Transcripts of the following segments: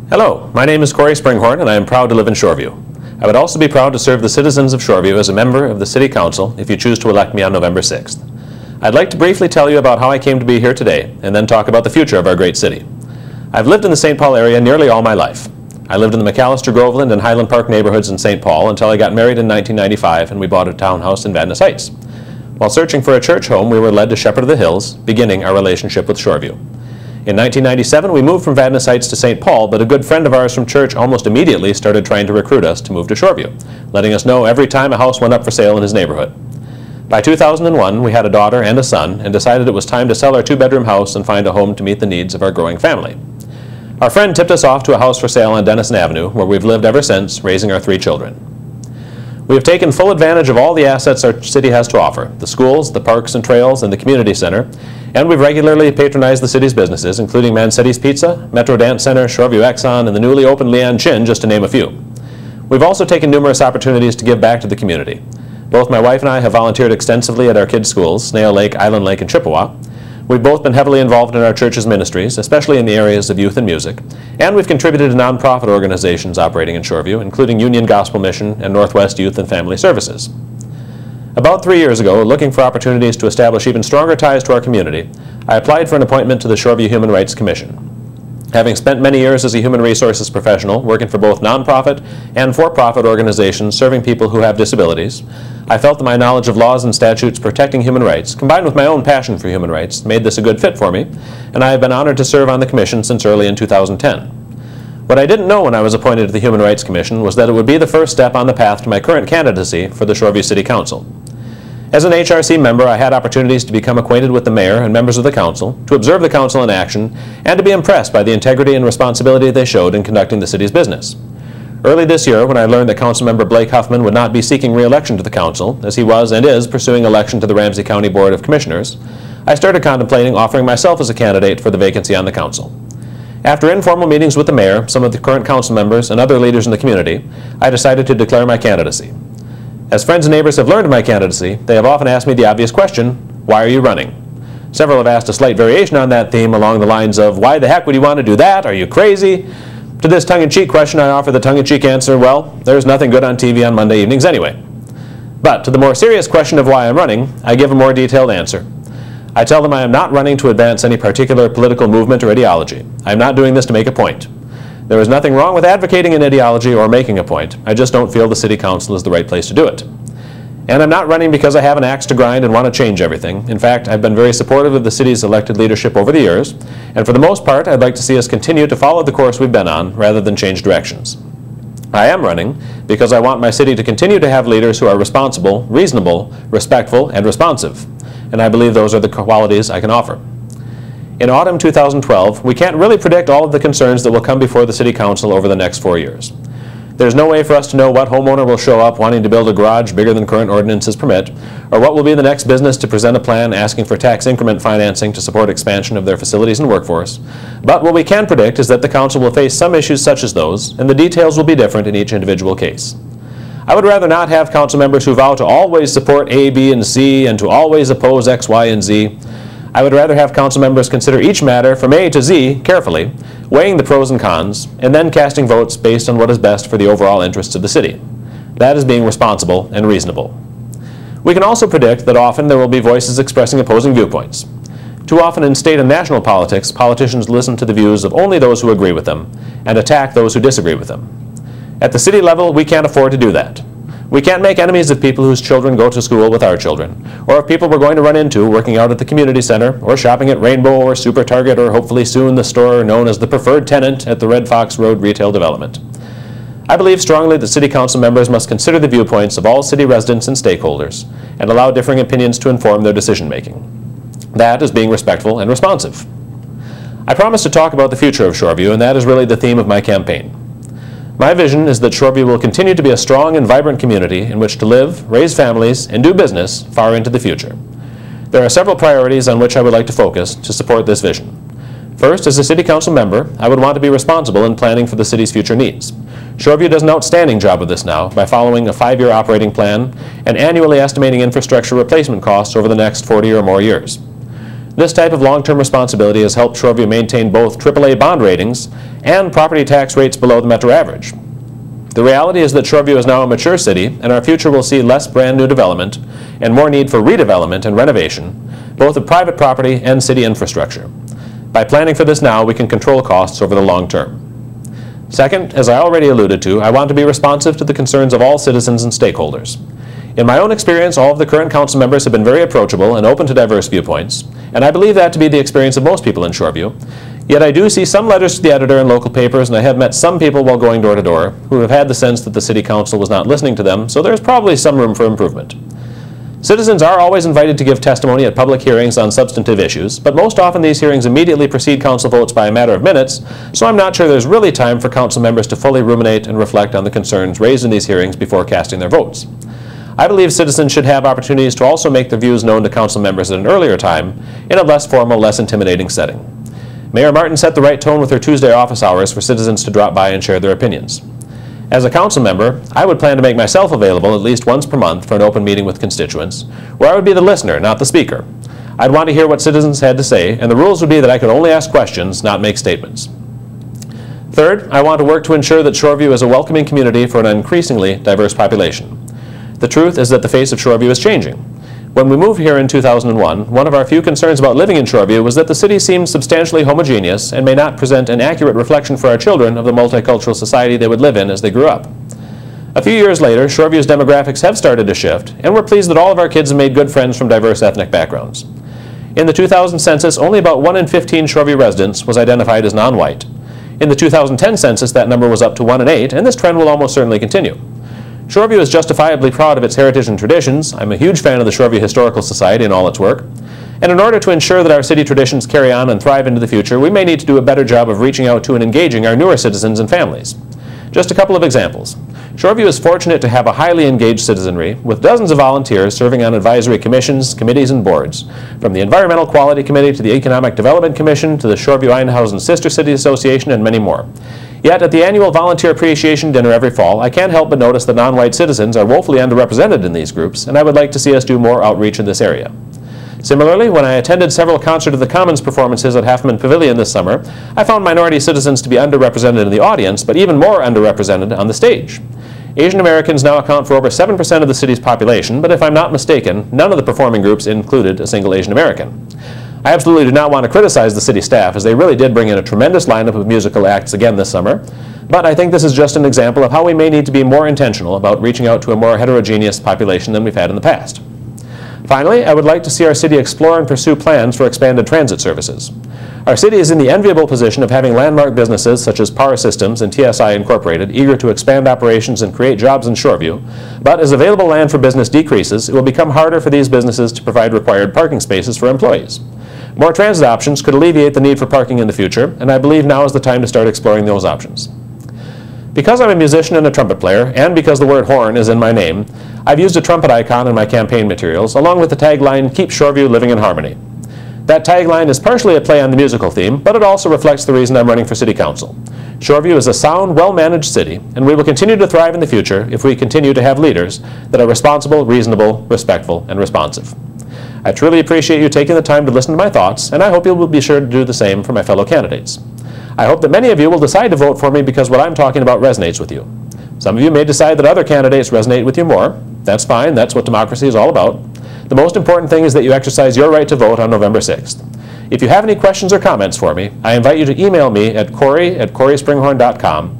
Hello, my name is Cory Springhorn and I am proud to live in Shoreview. I would also be proud to serve the citizens of Shoreview as a member of the City Council if you choose to elect me on November 6th. I'd like to briefly tell you about how I came to be here today and then talk about the future of our great city. I've lived in the St. Paul area nearly all my life. I lived in the McAllister, Groveland, and Highland Park neighborhoods in St. Paul until I got married in 1995 and we bought a townhouse in Vadnais Heights. While searching for a church home, we were led to Shepherd of the Hills, beginning our relationship with Shoreview. In 1997, we moved from Vadnais Heights to St. Paul, but a good friend of ours from church almost immediately started trying to recruit us to move to Shoreview, letting us know every time a house went up for sale in his neighborhood. By 2001, we had a daughter and a son and decided it was time to sell our two-bedroom house and find a home to meet the needs of our growing family. Our friend tipped us off to a house for sale on Denison Avenue, where we've lived ever since, raising our 3 children. We have taken full advantage of all the assets our city has to offer, the schools, the parks and trails, and the community center, and we've regularly patronized the city's businesses, including Mancetti's Pizza, Metro Dance Center, Shoreview Exxon, and the newly opened Leanne Chin, just to name a few. We've also taken numerous opportunities to give back to the community. Both my wife and I have volunteered extensively at our kids' schools, Snail Lake, Island Lake, and Chippewa. We've both been heavily involved in our church's ministries, especially in the areas of youth and music, and we've contributed to nonprofit organizations operating in Shoreview, including Union Gospel Mission and Northwest Youth and Family Services. About 3 years ago, looking for opportunities to establish even stronger ties to our community, I applied for an appointment to the Shoreview Human Rights Commission. Having spent many years as a human resources professional, working for both nonprofit and for-profit organizations serving people who have disabilities, I felt that my knowledge of laws and statutes protecting human rights, combined with my own passion for human rights, made this a good fit for me, and I have been honored to serve on the commission since early in 2010. What I didn't know when I was appointed to the Human Rights Commission was that it would be the first step on the path to my current candidacy for the Shoreview City Council. As an HRC member, I had opportunities to become acquainted with the mayor and members of the council, to observe the council in action, and to be impressed by the integrity and responsibility they showed in conducting the city's business. Early this year, when I learned that Councilmember Blake Huffman would not be seeking re-election to the council, as he was and is pursuing election to the Ramsey County Board of Commissioners, I started contemplating offering myself as a candidate for the vacancy on the council. After informal meetings with the mayor, some of the current council members, and other leaders in the community, I decided to declare my candidacy. As friends and neighbors have learned of my candidacy, they have often asked me the obvious question, why are you running? Several have asked a slight variation on that theme along the lines of, why the heck would you want to do that? Are you crazy? To this tongue-in-cheek question, I offer the tongue-in-cheek answer, well, there's nothing good on TV on Monday evenings anyway. But to the more serious question of why I'm running, I give a more detailed answer. I tell them I am not running to advance any particular political movement or ideology. I am not doing this to make a point. There is nothing wrong with advocating an ideology or making a point. I just don't feel the City Council is the right place to do it. And I'm not running because I have an axe to grind and want to change everything. In fact, I've been very supportive of the city's elected leadership over the years, and for the most part, I'd like to see us continue to follow the course we've been on, rather than change directions. I am running because I want my city to continue to have leaders who are responsible, reasonable, respectful, and responsive, and I believe those are the qualities I can offer. In autumn 2012, we can't really predict all of the concerns that will come before the City Council over the next 4 years. There's no way for us to know what homeowner will show up wanting to build a garage bigger than current ordinances permit, or what will be the next business to present a plan asking for tax increment financing to support expansion of their facilities and workforce. But what we can predict is that the Council will face some issues such as those, and the details will be different in each individual case. I would rather not have council members who vow to always support A, B, and C, and to always oppose X, Y, and Z. I would rather have council members consider each matter from A to Z carefully, weighing the pros and cons, and then casting votes based on what is best for the overall interests of the city. That is being responsible and reasonable. We can also predict that often there will be voices expressing opposing viewpoints. Too often in state and national politics, politicians listen to the views of only those who agree with them, and attack those who disagree with them. At the city level, we can't afford to do that. We can't make enemies of people whose children go to school with our children, or of people we're going to run into working out at the community center, or shopping at Rainbow or Super Target, or hopefully soon the store known as the preferred tenant at the Red Fox Road retail development. I believe strongly that City Council members must consider the viewpoints of all city residents and stakeholders, and allow differing opinions to inform their decision-making. That is being respectful and responsive. I promise to talk about the future of Shoreview, and that is really the theme of my campaign. My vision is that Shoreview will continue to be a strong and vibrant community in which to live, raise families, and do business far into the future. There are several priorities on which I would like to focus to support this vision. First, as a City Council member, I would want to be responsible in planning for the city's future needs. Shoreview does an outstanding job of this now by following a 5-year operating plan and annually estimating infrastructure replacement costs over the next 40 or more years. This type of long-term responsibility has helped Shoreview maintain both AAA bond ratings and property tax rates below the metro average. The reality is that Shoreview is now a mature city, and our future will see less brand new development and more need for redevelopment and renovation, both of private property and city infrastructure. By planning for this now, we can control costs over the long term. Second, as I already alluded to, I want to be responsive to the concerns of all citizens and stakeholders. In my own experience, all of the current council members have been very approachable and open to diverse viewpoints, and I believe that to be the experience of most people in Shoreview. Yet I do see some letters to the editor in local papers, and I have met some people while going door to door who have had the sense that the city council was not listening to them, so there's probably some room for improvement. Citizens are always invited to give testimony at public hearings on substantive issues, but most often these hearings immediately precede council votes by a matter of minutes, so I'm not sure there's really time for council members to fully ruminate and reflect on the concerns raised in these hearings before casting their votes. I believe citizens should have opportunities to also make their views known to council members at an earlier time, in a less formal, less intimidating setting. Mayor Martin set the right tone with her Tuesday office hours for citizens to drop by and share their opinions. As a council member, I would plan to make myself available at least once per month for an open meeting with constituents, where I would be the listener, not the speaker. I'd want to hear what citizens had to say, and the rules would be that I could only ask questions, not make statements. Third, I want to work to ensure that Shoreview is a welcoming community for an increasingly diverse population. The truth is that the face of Shoreview is changing. When we moved here in 2001, one of our few concerns about living in Shoreview was that the city seemed substantially homogeneous and may not present an accurate reflection for our children of the multicultural society they would live in as they grew up. A few years later, Shoreview's demographics have started to shift, and we're pleased that all of our kids have made good friends from diverse ethnic backgrounds. In the 2000 census, only about 1 in 15 Shoreview residents was identified as non-white. In the 2010 census, that number was up to 1 in 8, and this trend will almost certainly continue. Shoreview is justifiably proud of its heritage and traditions. I'm a huge fan of the Shoreview Historical Society and all its work. And in order to ensure that our city traditions carry on and thrive into the future, we may need to do a better job of reaching out to and engaging our newer citizens and families. Just a couple of examples. Shoreview is fortunate to have a highly engaged citizenry, with dozens of volunteers serving on advisory commissions, committees, and boards, from the Environmental Quality Committee to the Economic Development Commission to the Shoreview-Eindhausen Sister City Association and many more. Yet, at the annual Volunteer Appreciation Dinner every fall, I can't help but notice that non-white citizens are woefully underrepresented in these groups, and I would like to see us do more outreach in this area. Similarly, when I attended several Concert of the Commons performances at Halfman Pavilion this summer, I found minority citizens to be underrepresented in the audience, but even more underrepresented on the stage. Asian Americans now account for over 7% of the city's population, but if I'm not mistaken, none of the performing groups included a single Asian American. I absolutely do not want to criticize the city staff, as they really did bring in a tremendous lineup of musical acts again this summer, but I think this is just an example of how we may need to be more intentional about reaching out to a more heterogeneous population than we've had in the past. Finally, I would like to see our city explore and pursue plans for expanded transit services. Our city is in the enviable position of having landmark businesses such as Power Systems and TSI Incorporated eager to expand operations and create jobs in Shoreview, but as available land for business decreases, it will become harder for these businesses to provide required parking spaces for employees. More transit options could alleviate the need for parking in the future, and I believe now is the time to start exploring those options. Because I'm a musician and a trumpet player, and because the word horn is in my name, I've used a trumpet icon in my campaign materials, along with the tagline, "Keep Shoreview Living in Harmony." That tagline is partially a play on the musical theme, but it also reflects the reason I'm running for City Council. Shoreview is a sound, well-managed city, and we will continue to thrive in the future if we continue to have leaders that are responsible, reasonable, respectful, and responsive. I truly appreciate you taking the time to listen to my thoughts, and I hope you will be sure to do the same for my fellow candidates. I hope that many of you will decide to vote for me because what I'm talking about resonates with you. Some of you may decide that other candidates resonate with you more. That's fine. That's what democracy is all about. The most important thing is that you exercise your right to vote on November 6th. If you have any questions or comments for me, I invite you to email me at cory@coryspringhorn.com,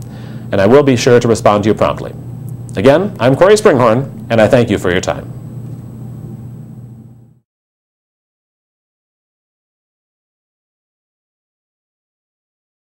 and I will be sure to respond to you promptly. Again, I'm Cory Springhorn, and I thank you for your time.